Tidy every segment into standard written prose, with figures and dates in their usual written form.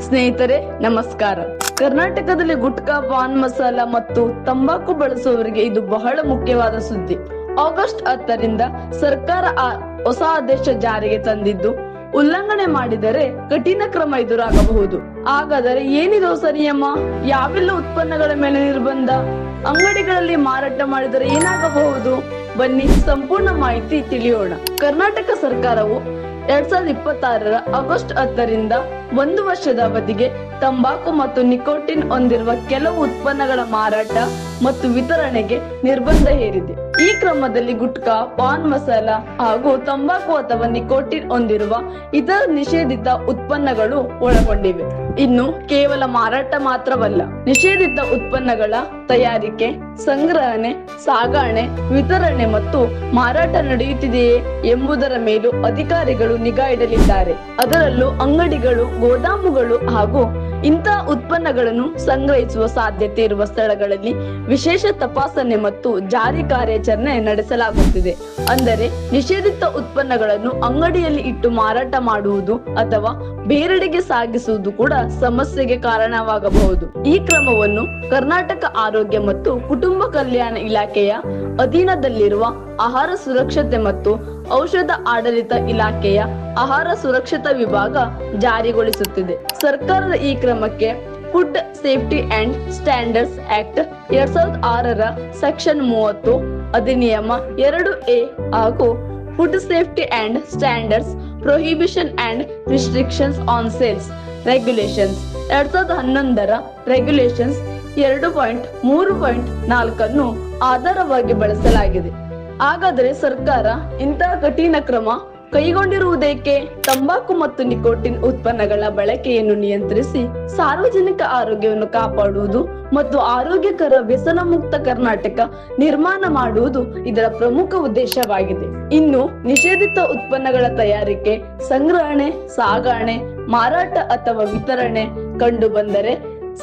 ಸ್ನೇಹಿತರೆ ನಮಸ್ಕಾರ. ಕರ್ನಾಟಕದಲ್ಲಿ ಗುಟ್ಕಾ, ಪಾನ್ ಮಸಾಲ ಮತ್ತು ತಂಬಾಕು ಬಳಸುವವರಿಗೆ ಇದು ಬಹಳ ಮುಖ್ಯವಾದ ಸುದ್ದಿ. ಆಗಸ್ಟ್ 10ರಿಂದ ಸರ್ಕಾರ ಹೊಸ ಆದೇಶ ಜಾರಿಗೆ ತಂದಿದ್ದು, ಉಲ್ಲಂಘನೆ ಮಾಡಿದರೆ ಕಠಿಣ ಕ್ರಮ ಎದುರಾಗಬಹುದು. ಹಾಗಾದರೆ ಏನಿದು ಹೊಸ ನಿಯಮ? ಯಾವೆಲ್ಲ ಉತ್ಪನ್ನಗಳ ಮೇಲೆ ನಿರ್ಬಂಧ? ಅಂಗಡಿಗಳಲ್ಲಿ ಮಾರಾಟ ಮಾಡಿದರೆ ಏನಾಗಬಹುದು? ಬನ್ನಿ ಸಂಪೂರ್ಣ ಮಾಹಿತಿ ತಿಳಿಯೋಣ. ಕರ್ನಾಟಕ ಸರ್ಕಾರವು 2026 ಆಗಸ್ಟ್ 10ರಿಂದ 1 ವರ್ಷದ ಅವಧಿಗೆ ತಂಬಾಕು ಮತ್ತು ನಿಕೋಟಿನ್ ಹೊಂದಿರುವ ಕೆಲವು ಉತ್ಪನ್ನಗಳ ಮಾರಾಟ ಮತ್ತು ವಿತರಣೆಗೆ ನಿರ್ಬಂಧ ಹೇರಿದೆ. ಈ ಕ್ರಮದಲ್ಲಿ ಗುಟ್ಕಾ, ಪಾನ್ ಮಸಾಲ ಹಾಗೂ ತಂಬಾಕು ಅಥವಾ ನಿಕೋಟಿನ್ ಹೊಂದಿರುವ ಇತರ ನಿಷೇಧಿತ ಉತ್ಪನ್ನಗಳು ಒಳಗೊಂಡಿವೆ. ಇನ್ನು ಕೇವಲ ಮಾರಾಟ ಮಾತ್ರವಲ್ಲ, ನಿಷೇಧಿತ ಉತ್ಪನ್ನಗಳ ತಯಾರಿಕೆ, ಸಂಗ್ರಹಣೆ, ಸಾಗಣೆ, ವಿತರಣೆ ಮತ್ತು ಮಾರಾಟ ನಡೆಯುತ್ತಿದೆಯೇ ಎಂಬುದರ ಮೇಲೂ ಅಧಿಕಾರಿಗಳು ನಿಗಾ ಇಡಲಿದ್ದಾರೆ. ಅದರಲ್ಲೂ ಅಂಗಡಿಗಳು, ಗೋದಾಮುಗಳು ಹಾಗೂ ಇಂತಹ ಉತ್ಪನ್ನಗಳನ್ನು ಸಂಗ್ರಹಿಸುವ ಸಾಧ್ಯತೆ ಇರುವ ಸ್ಥಳಗಳಲ್ಲಿ ವಿಶೇಷ ತಪಾಸಣೆ ಮತ್ತು ಜಾರಿ ಕಾರ್ಯಾಚರಣೆ ನಡೆಸಲಾಗುತ್ತಿದೆ. ಅಂದರೆ ನಿಷೇಧಿತ ಉತ್ಪನ್ನಗಳನ್ನು ಅಂಗಡಿಯಲ್ಲಿ ಇಟ್ಟು ಮಾರಾಟ ಮಾಡುವುದು ಅಥವಾ ಬೇರೆಡೆಗೆ ಸಾಗಿಸುವುದು ಕೂಡ ಸಮಸ್ಯೆಗೆ ಕಾರಣವಾಗಬಹುದು. ಈ ಕ್ರಮವನ್ನು ಕರ್ನಾಟಕ ಆರೋಗ್ಯ ಮತ್ತು ಕುಟುಂಬ ಕಲ್ಯಾಣ ಇಲಾಖೆಯ ಅಧೀನದಲ್ಲಿರುವ ಆಹಾರ ಸುರಕ್ಷತೆ ಮತ್ತು ಔಷಧ ಆಡಳಿತ ಇಲಾಖೆಯ ಆಹಾರ ಸುರಕ್ಷತಾ ವಿಭಾಗ ಜಾರಿಗೊಳಿಸುತ್ತಿದೆ. ಸರ್ಕಾರದ ಈ ಕ್ರಮಕ್ಕೆ food safety and standards act 2006ರ ಸೆಕ್ಷನ್ 30 ಅಧಿನಿಯಮ 2A ಹಾಗೂ food safety and standards prohibition and restrictions on sales regulations 2011ರ ರೆಗ್ಯುಲೇಷನ್ಸ್ 2.3.4 ಅನ್ನು ಆಧಾರವಾಗಿ ಬಳಸಲಾಗಿದೆ. ಹಾಗಾದರೆ ಸರ್ಕಾರ ಇಂತಹ ಕಠಿಣ ಕ್ರಮ ಕೈಗೊಂಡಿರುವುದೇಕೆ? ತಂಬಾಕು ಮತ್ತು ನಿಕೋಟಿನ್ ಉತ್ಪನ್ನಗಳ ಬಳಕೆಯನ್ನು ನಿಯಂತ್ರಿಸಿ ಸಾರ್ವಜನಿಕ ಆರೋಗ್ಯವನ್ನು ಕಾಪಾಡುವುದು ಮತ್ತು ಆರೋಗ್ಯಕರ ವ್ಯಸನ ಮುಕ್ತ ಕರ್ನಾಟಕ ನಿರ್ಮಾಣ ಮಾಡುವುದು ಇದರ ಪ್ರಮುಖ ಉದ್ದೇಶವಾಗಿದೆ. ಇನ್ನು ನಿಷೇಧಿತ ಉತ್ಪನ್ನಗಳ ತಯಾರಿಕೆ, ಸಂಗ್ರಹಣೆ, ಸಾಗಣೆ, ಮಾರಾಟ ಅಥವಾ ವಿತರಣೆ ಕಂಡು ಬಂದರೆ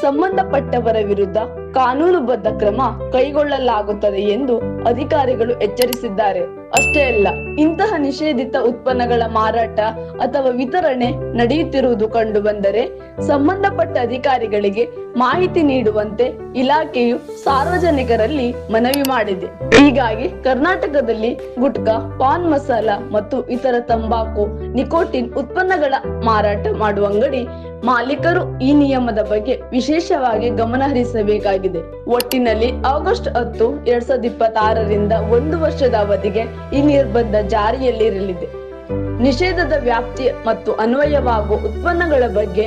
ಸಂಬಂಧಪಟ್ಟವರ ವಿರುದ್ಧ ಕಾನೂನುಬದ್ಧ ಕ್ರಮ ಕೈಗೊಳ್ಳಲಾಗುತ್ತದೆ ಎಂದು ಅಧಿಕಾರಿಗಳು ಎಚ್ಚರಿಸಿದ್ದಾರೆ. ಅಷ್ಟೇ ಅಲ್ಲ, ಇಂತಹ ನಿಷೇಧಿತ ಉತ್ಪನ್ನಗಳ ಮಾರಾಟ ಅಥವಾ ವಿತರಣೆ ನಡೆಯುತ್ತಿರುವುದು ಕಂಡು ಬಂದರೆ ಸಂಬಂಧಪಟ್ಟ ಅಧಿಕಾರಿಗಳಿಗೆ ಮಾಹಿತಿ ನೀಡುವಂತೆ ಇಲಾಖೆಯು ಸಾರ್ವಜನಿಕರಲ್ಲಿ ಮನವಿ ಮಾಡಿದೆ. ಹೀಗಾಗಿ ಕರ್ನಾಟಕದಲ್ಲಿ ಗುಟ್ಕಾ, ಪಾನ್ ಮಸಾಲ ಮತ್ತು ಇತರ ತಂಬಾಕು, ನಿಕೋಟಿನ್ ಉತ್ಪನ್ನಗಳ ಮಾರಾಟ ಮಾಡುವ ಅಂಗಡಿ ಮಾಲೀಕರು ಈ ನಿಯಮದ ಬಗ್ಗೆ ವಿಶೇಷವಾಗಿ ಗಮನ ಹರಿಸಬೇಕಾಗಿದೆ. ಒಟ್ಟಿನಲ್ಲಿ ಆಗಸ್ಟ್ 10, 2026ರಿಂದ 1 ವರ್ಷದ ಅವಧಿಗೆ ಈ ನಿರ್ಬಂಧ ಜಾರಿಯಲ್ಲಿರಲಿದೆ. ನಿಷೇಧದ ವ್ಯಾಪ್ತಿ ಮತ್ತು ಅನ್ವಯವಾಗುವ ಉತ್ಪನ್ನಗಳ ಬಗ್ಗೆ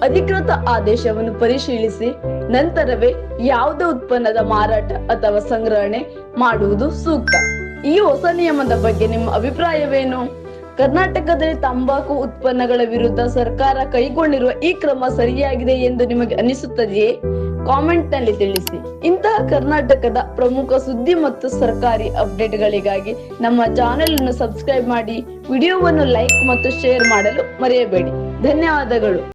ಅಧಿಕೃತ ಆದೇಶವನ್ನು ಪರಿಶೀಲಿಸಿ ನಂತರವೇ ಯಾವುದೇ ಉತ್ಪನ್ನದ ಮಾರಾಟ ಅಥವಾ ಸಂಗ್ರಹಣೆ ಮಾಡುವುದು ಸೂಕ್ತ. ಈ ಹೊಸ ನಿಯಮದ ಬಗ್ಗೆ ನಿಮ್ಮ ಅಭಿಪ್ರಾಯವೇನು? ಕರ್ನಾಟಕದಲ್ಲಿ ತಂಬಾಕು ಉತ್ಪನ್ನಗಳ ವಿರುದ್ಧ ಸರ್ಕಾರ ಕೈಗೊಂಡಿರುವ ಈ ಕ್ರಮ ಸರಿಯಾಗಿದೆ ಎಂದು ನಿಮಗೆ ಅನಿಸುತ್ತದೆಯೇ? ಕಾಮೆಂಟ್ ನಲ್ಲಿ ತಿಳಿಸಿ. ಇಂತಹ ಕರ್ನಾಟಕದ ಪ್ರಮುಖ ಸುದ್ದಿ ಮತ್ತು ಸರ್ಕಾರಿ ಅಪ್ಡೇಟ್ಗಳಿಗಾಗಿ ನಮ್ಮ ಚಾನೆಲ್ ಅನ್ನು ಸಬ್ಸ್ಕ್ರೈಬ್ ಮಾಡಿ, ವಿಡಿಯೋವನ್ನು ಲೈಕ್ ಮತ್ತು ಶೇರ್ ಮಾಡಲು ಮರೆಯಬೇಡಿ. ಧನ್ಯವಾದಗಳು.